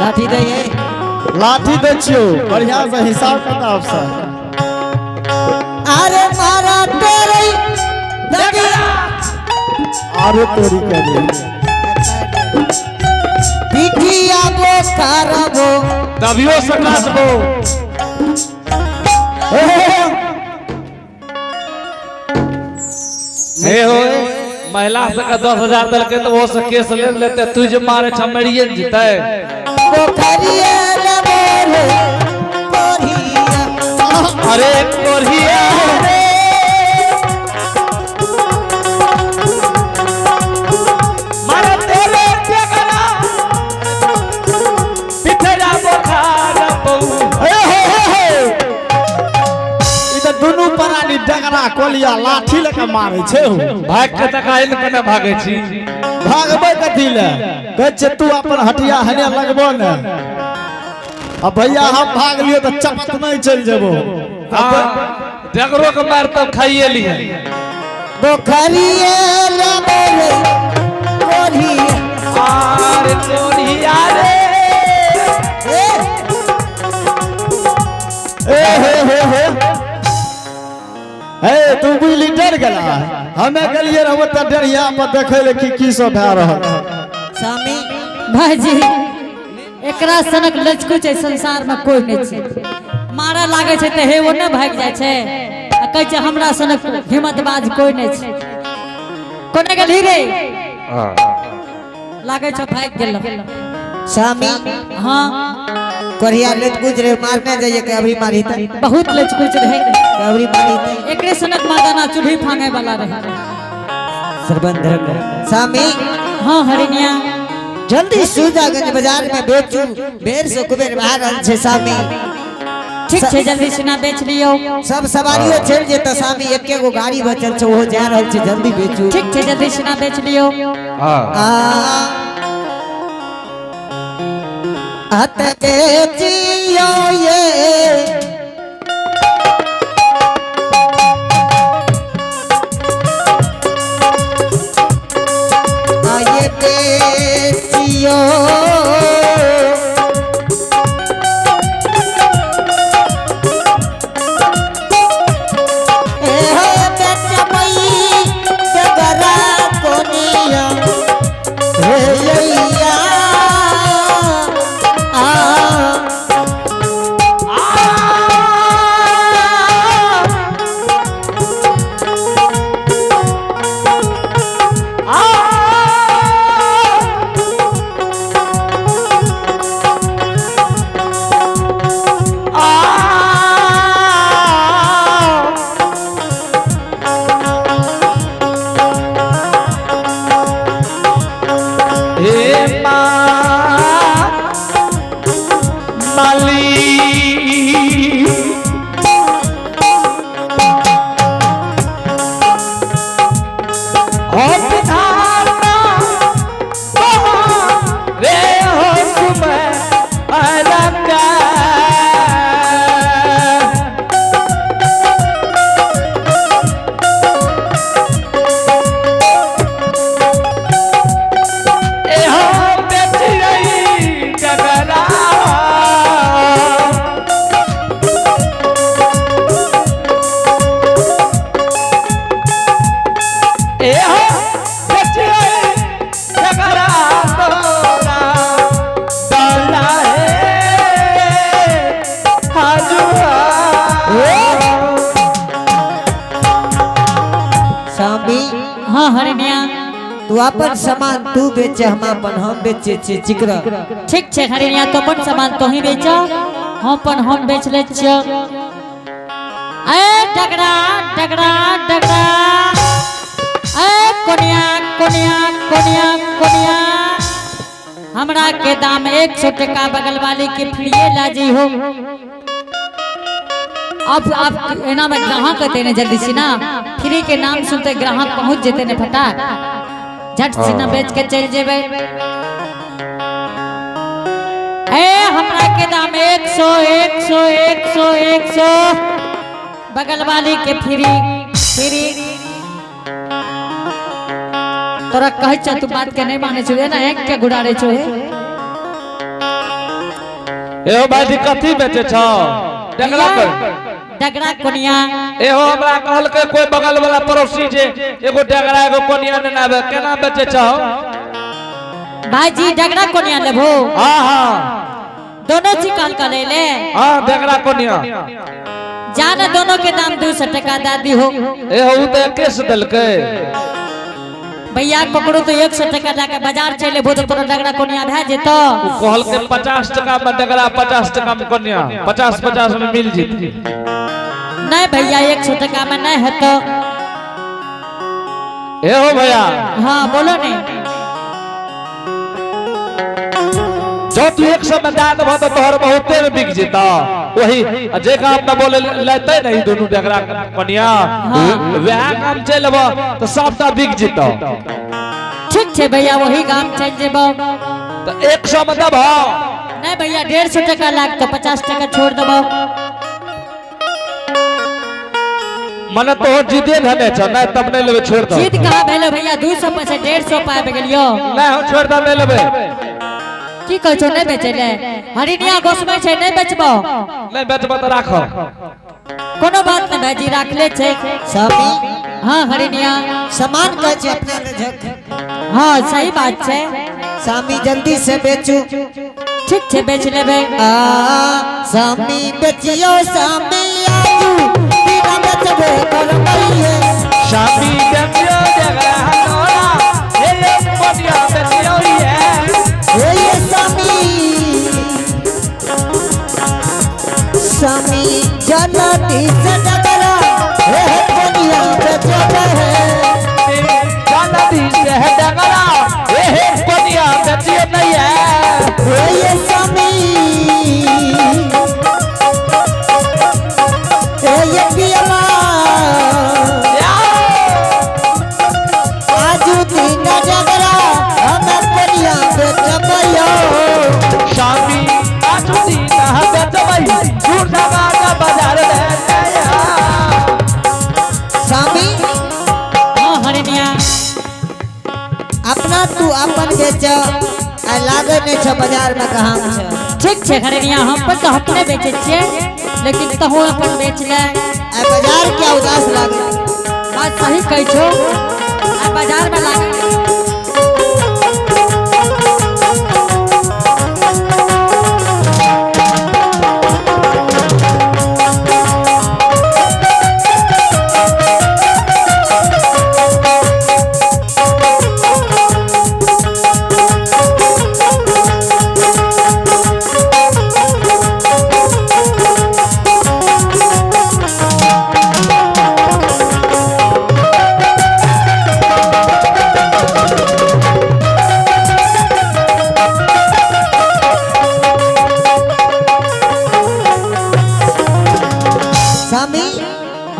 लाठी दे लाठी दे छियो बढ़िया से हिसाब किताब से। अरे मारा तेरे अरे तोरी करे पिठिया बो करबो दबियो सकासबो हे हो महिला से का 10,000 दल के तो वो से केस ले लेते तू जो मारे छमड़िए जीते पोखरिया रे बोले कोरिया अरे कोरिया मारे तेरे जगना पिठरा बोखार बहु दुनू प्राणी डगरा कोलिया लाठी लेके मारे छे भाग के तकाइल कने भागे छी भागबे कथी ले कह छे तू अपन हटिया हने लगबो ने अब भैया हम भाग लियो तो चपत नहीं चल जेबो डगरो के मार तब खाइए लिए पोखरिया रे बोले कोरिया अरे कोरिया रे हे तू बुझली डर गेला हमें गलिए रहबो त डरिया पर देखे ले की सब भए रहल स्वामी भाजी एकरा सनक लचकू छै संसार में कोई नहीं छै मारा लागे छै त हे वो न भाग जाय छै आ कहै छै हमरा सनक हिम्मतबाज कोई नहीं छै कोने गेली रे लागे छै भाग गेल स्वामी हां कोरिया लेट गुजरे मारने जाइए के अभी मारी त बहुत लचकू रहे अभी मारी त एकरे सनक मादाना चूल्ही फांगे वाला रहे सरबंधर स्वामी हां हरिनिया जल्दी सुजागंज बाजार में बेचू बेर से कुबेर बाहर रहल छै स्वामी ठीक छै जल्दी सिना बेच लियो सब सवारियों चल जेता स्वामी एके गो गाड़ी बचल छै वो जा रहल छै जल्दी बेचू ठीक छै जल्दी सिना बेच लियो आत बेचियो ये आये बेचियो हाँ हरिनिया तू अपन सामान तू बेचे हम अपन हम बेचे चिकरा ठीक छे हरिनिया तो अपन सामान तो ही बेचा हम बेच ले छ ए डगड़ा डगड़ा डगड़ा ए कोनिया कोनिया कोनिया कोनिया हमरा के दाम 100 टका बगल वाली के फ्रीए लाजी हो अब आप एना में ग्राहक कहते ने जल्दी से ना फ्री के नाम सुनते ग्राहक पहुंच जेते ने फटाक झट से ना बेच के चल जेबे ए हमरा के दाम 100 100 100 100 बगल वाली के फ्री फ्री तोरा कह छ तू बात के नहीं माने छ ना एक के गुड़ारे छ एहो भाई कथी बेचे छ डगरा कर डगरा कोनिया एहो हमरा कहल के कोई बगल वाला पड़ोसी जे एगो डगरा एगो कोनिया ने नावे केना बेचे छ भाई जी डगरा कोनिया लेबो हां हां दोनों चीज काल का ले ले हां डगरा कोनिया जाना दोनों के दाम 200 टका दादी हो एहो उ तो केस दलके भैया पकड़ो तो 100 टका लाके बाजार चले बो तो तोरा डगरा कोनिया भे जेतो कहल के 50 टका में डगरा 50 टका में कोनिया 50 में मिल जेती नहीं भैया 100 टका में नहीं है तो एहो भैया हाँ बोलो ने जो तू 100 में दाद भ तो तोहर बहुते में बिक जेता वही जे काम में बोले लेते नहीं दोनों डगरा कोनिया वह काम चलबो तो सबटा बिक जेता ठीक छे भैया वही काम चल जेबो तो 100 में दब नहीं भैया 150 टका लाग तो 50 टका छोड़ देबो मने तो जिदे धने छ नहीं तब नहीं लेबे छोड़ दो जीत कहां भेलो भैया 200 पे से 150 पाए गेलियो नहीं हो छोड़ दो नहीं लेबे की कहै छो नहीं बेचले हरिनिया गोसमे छै नहीं बेचबो नहीं बेचबो तो राखो कोनो बात नहीं भाईजी राख ले छै स्वामी हां हरिनिया सामान कह छै अपना ले झक हां सही बात छै स्वामी जल्दी से बेचू ठीक छे बेच लेबे आ स्वामी बेचियो स्वामी आजू बिना बेचबे करबैये शादी बेचियो डगरा हनोरा ए कोनिया बेचियो ये स्वामी स्वामी जनती से डगरा हे कोनिया बेचबे है जानती से डगरा ए कोनिया बेचियो नहीं है ये स्वामी ये पियमा आजू दिन डगरा हम कोनिया बेचबे शादी आजू दिन बेचबई दूर जगह का बाजार ले स्वामी हां हरिनिया अपना तू अपन बेच आ लागे नहीं छ बाजार में कहां छ ठीक छे हरिनिया हम पर तो अपने बेचे छिए लेकिन तहु अपन बेच ले आ बाजार क्या उदास लागे बात सही कह छो आ बाजार में लागे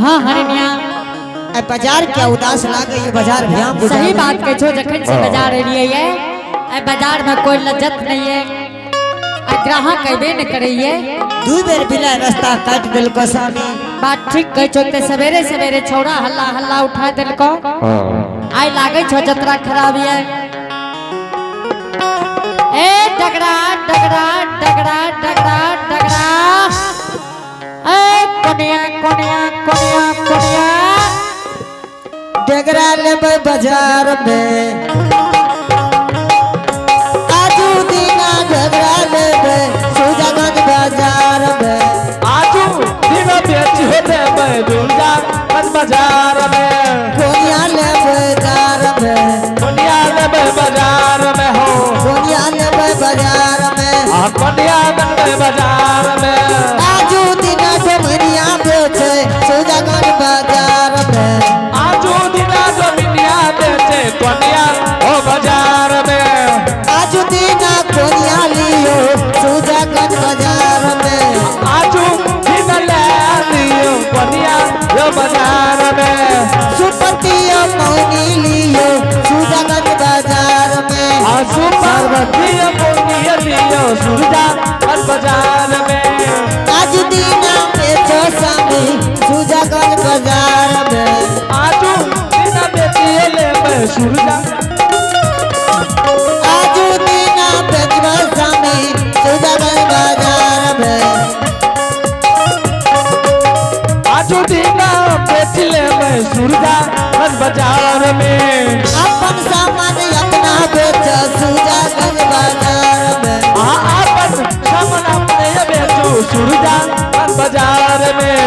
हां हरिनिया आ बाजार क्या उदास लागे ये बाजार भ्याम बुझा सही बात कह छो जखन से बाजार एलिए ये ए बाजार में कोई लज्जत नहीं है आ ग्राहक कहबे न करइए दू बेर बिना रास्ता काट देल को स्वामी बात ठीक कह छो ते सवेरे सवेरे छोड़ा हल्ला हल्ला उठा देल को आई लागे छो जतरा खराब है ए डगरा डगरा डगरा डगरा डगरा ए कोनिया कोनिया कोनिया कोनिया डगरा लेबै बाजार में आजू दिना डगरा लेबै सुजागन बाजार में आजू दिन बेच हो देबै दूरजा बाजार में कोनिया लेबै बाजार में कोनिया लेबै बाजार में हो कोनिया लेबै बाजार में आ कोनिया लेबै बाजार में आजू दिना डोमनिया बेचे सुजागन बाजार में आजू दिना जमीनिया बेचे कोनिया हो बाजार में आजू दिना कोनिया लियो सुजागन बाजार में आजू दिन ले लियो कोनिया हो बाजार में सुपतिया मौनी लियो सुजागन बाजार में आजू पार्वती कोनिया लियो सुरजा बाजार में आज दिना बेचो स्वामी सुजागन बाजार में आजू दिन बेचिए लेबै सुरजा आज दिना बेचो स्वामी सुजागन बाजार सुरजागंज बाजार में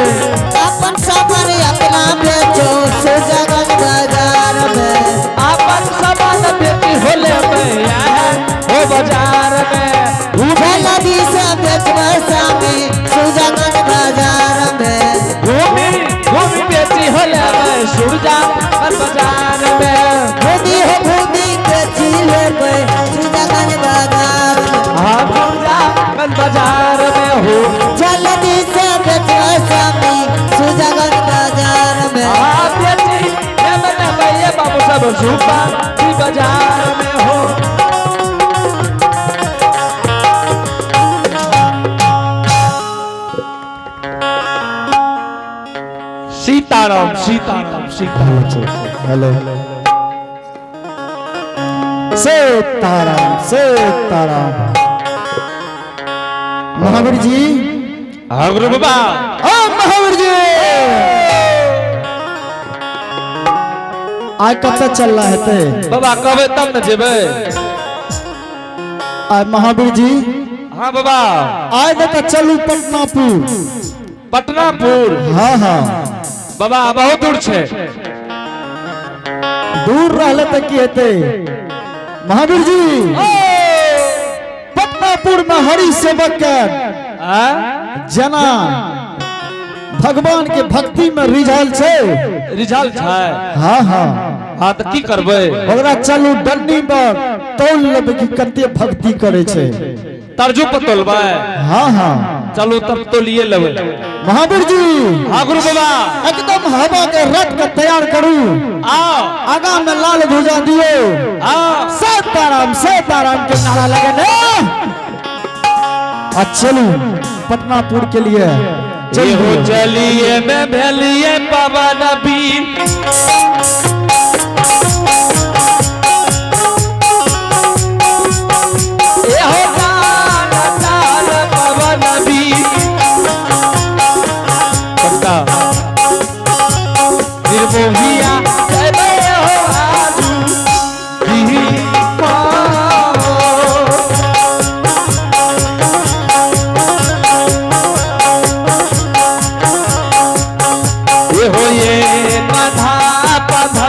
अपन सामान अपना बेचो सुजागंज बाजार में अपन सामान बेची होले में है हो बाजार में जल्दी से बेचवा सामी सुजागंज बाजार में घूमी घूमी बेची होले में सुरजागंज बाजार में घूमी बेची ले सुजागंज बाजार में हाँ सुरजागंज बाजार में हो जल्दी से बेचवा सामी सुजागंज बाजार में हाँ बेची ये मैंने भैया बाबू सब सुपा बाजार में हो सीताराम सीताराम सीताराम हेलो सीताराम सीताराम महावीर जी हाँ गुरु बाबा महावीर जी आज कब तक चल रहा है ते बाबा कब तब न जेबे आज महावीर जी हाँ बाबा आज तो चलू पटनापुर पटनापुर हाँ हाँ बाबा बहुत दूर छे दूर रहले तक की हेते महावीर जी पटनापुर में हरि सेवक के जना भगवान के भक्ति में रिझल छे रिजल्ट है हाँ हाँ हाँ तो की करबे ओकरा चलू डंडी पर तौल लेबे कि कते भक्ति करे छे तरजू पर तोलबे हाँ हाँ चलो तब तो लिए लेबे महावीर जी हाँ गुरु बाबा एकदम हवा के रथ के तैयार करू आओ आगा में लाल ध्वजा दियो आओ सीताराम सीताराम के नारा लगे ना चलू पटनापुर के लिए ये हो चलिए मैं भेलिए पवन बीर ये हो ताल ताल पवन बीर पक्का निर्मोहिया जय हो आजू दी ये हो ये पधा पधा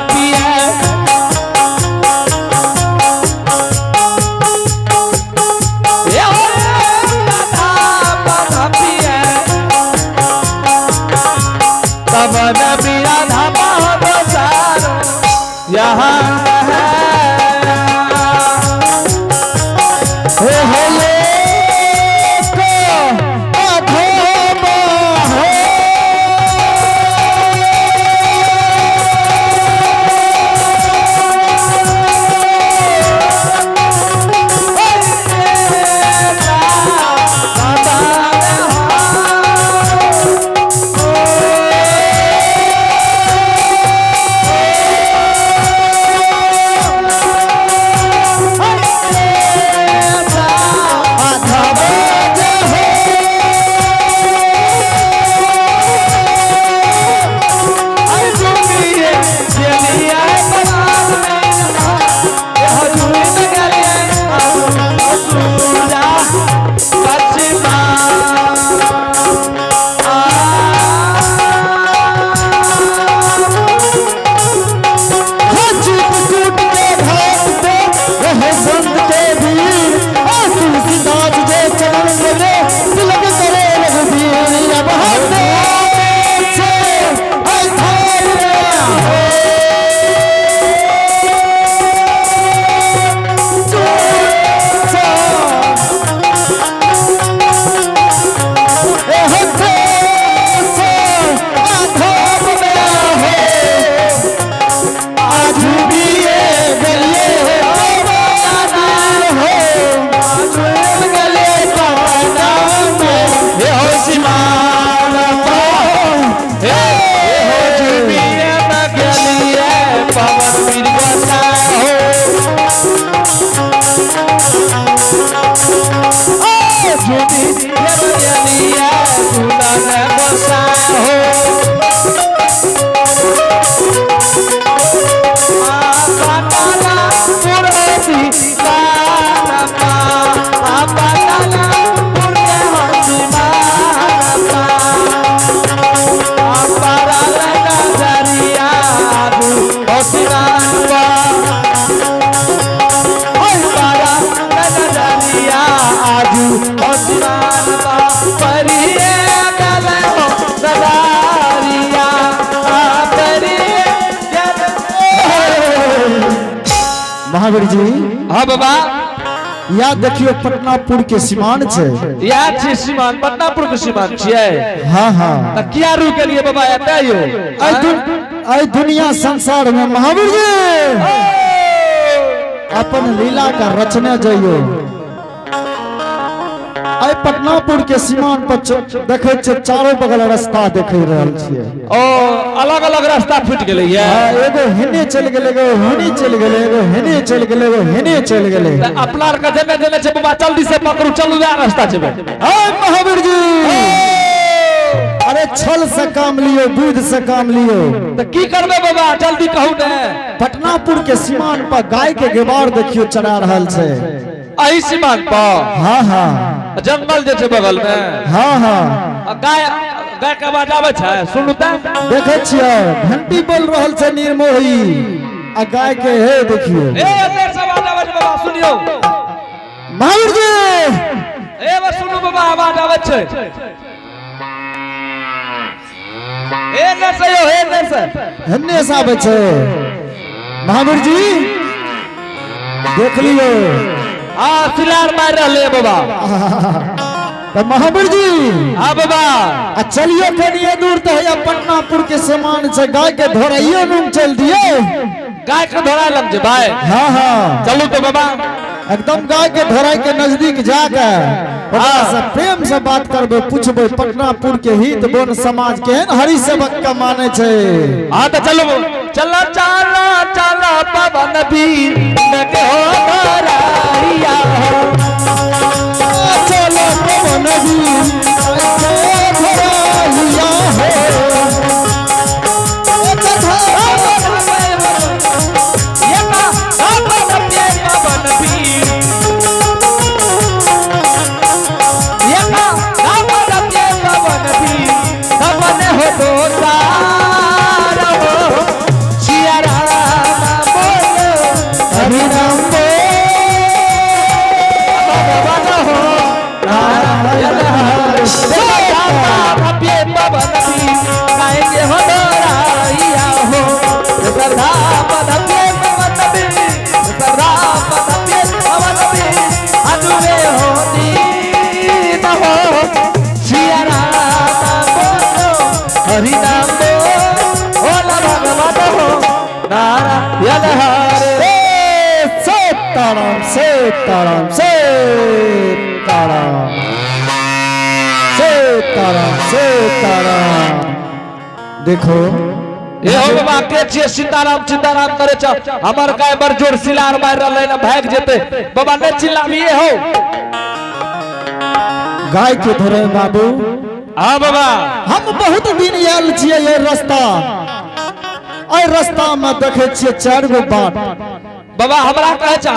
आजू आसमान परिए गले हो सदारिया परिए महावीर जी हाँ बाबा याद देखियो पटनापुर के सीमान छे। याद छै सीमान पटनापुर के सीमान छियै। हाँ हाँ त किया रुक गेलिए बाबा एतै यो आई दुनिया संसार में महावीर जी अपन लीला का रचने जाइयो। आई पटनापुर के सीमान पर देखे छे चारों बगल रास्ता देख रहल छियै। ओ अलग अलग रास्ता फूट गेलै ये एगो हेने चल गेलै एगो हेने चल गेलै एगो हेने चल गेलै एगो हेने चल गेलै। त अपना आर के जेने जेने छै बाबा जल्दी से पकड़ू चलू वैह रास्ता छै। हाय महावीर जी अरे छल से काम लियो दूध से काम लियो। त की करबे बाबा जल्दी कहू ने। पटनापुर के सीमान पर गाय के गेबार देखियो चढ़ा रहल छै। एही सीमान पर हाँ हाँ जंगल जे छै बगल में हाँ हाँ गाय गाय के आवाज आबै छै सुनू त देखे छियै घंटी बोल रहल छै निर्मोही आ गाय के हे देखियो ए एते से आवाज आबै छै बाबा सुनियो महावीर जी ए बा सुनू बाबा आवाज आबै छै ए ने से यो हे ने से हन्ने से आबै छै। महावीर जी देख लियो आ सिलार मार रहले बाबा। तो महावीर जी हाँ बाबा आ चलियो कनिए दूर तो है पटनापुर के सामान से गाय के धोराइयो नुम चल दियो। गाय के धोरा लग जे भाई हाँ हाँ चलू तो बाबा एकदम गाय के धोराई के नजदीक जाकर से प्रेम से बात करबे पूछबे पटनापुर के हित बोन समाज केहन हरि सेवक का माने छे। हाँ तो चलो चलो चलो चलो पवन वीर नगे हो धोराइया चलो पवन वीर धोराइया सीताराम सीताराम सीताराम सीताराम सीताराम। देखो ए हो बाबा के छिए सीताराम सीताराम करे छ हमर गाय बर जोर सिलार मार रहले न भाग जेते बाबा ने चिल्लाबिए हो गाय के धरे बाबू। हां बाबा हम बहुत दिन आयल छिए ये रास्ता और रास्ता में देखे छिए चार गो बाट। बाबा हमरा कहे छ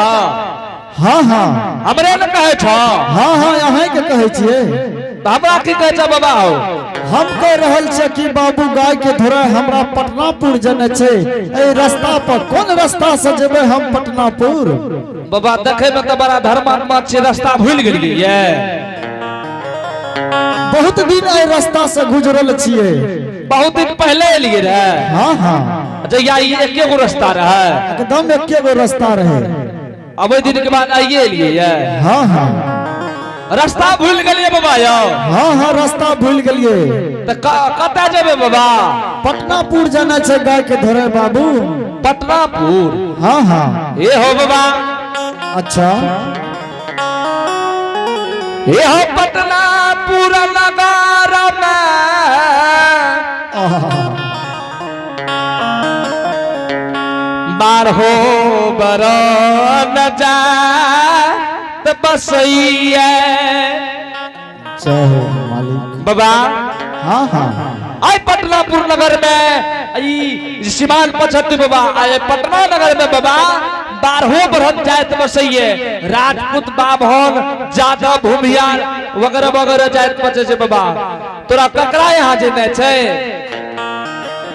हाँ हाँ हमरे न कहे छ हाँ हाँ यहाँ के कहे छिए त हमरा की कहे छ बाबा हो हम कह रहल छे कि बाबू गाय के धोरा हमरा पटनापुर जने छे। ए रास्ता पर कौन रास्ता से जेबे हम पटनापुर। बाबा देखे में तो बड़ा धर्मात्मा छे रास्ता भूल गेलिए बहुत दिन ए रास्ता से गुजरल छिए। बहुत दिन पहले एलिए रहे। हाँ हाँ जइया ये एके गो रास्ता रहे एकदम एके गो रास्ता रहे। अब दिन के बाद आइए एलिए ये हाँ हाँ रास्ता भूल गेलिए बाबा यो। हाँ हाँ रास्ता भूल गेलिए त कतै जेबे बाबा पटनापुर जाना छे गाय के धोरे बाबू। पटनापुर हाँ हाँ ए हो बाबा अच्छा ए हो पटनापुर नगर में बारहो बरन जात बसैया चाहे मालिक बाबा। हाँ हाँ आय पटनापुर नगर में ई सीमान पछती बाबा आय पटना नगर में बाबा बारहो बरन जात बसैया राजपूत बाभन जादव भूमियार वगैरह वगैरह जात बचे छे बाबा। तोरा ककरा यहाँ जेने छे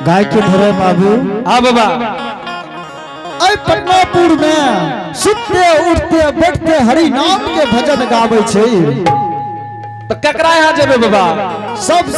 गाय के धोरे बाबू। हाँ बाबा अय पटनापुर में सुतते उठते बैठते हरि नाम के भजन गावे छै। तो ककरा यहाँ जेबे बाबा? सब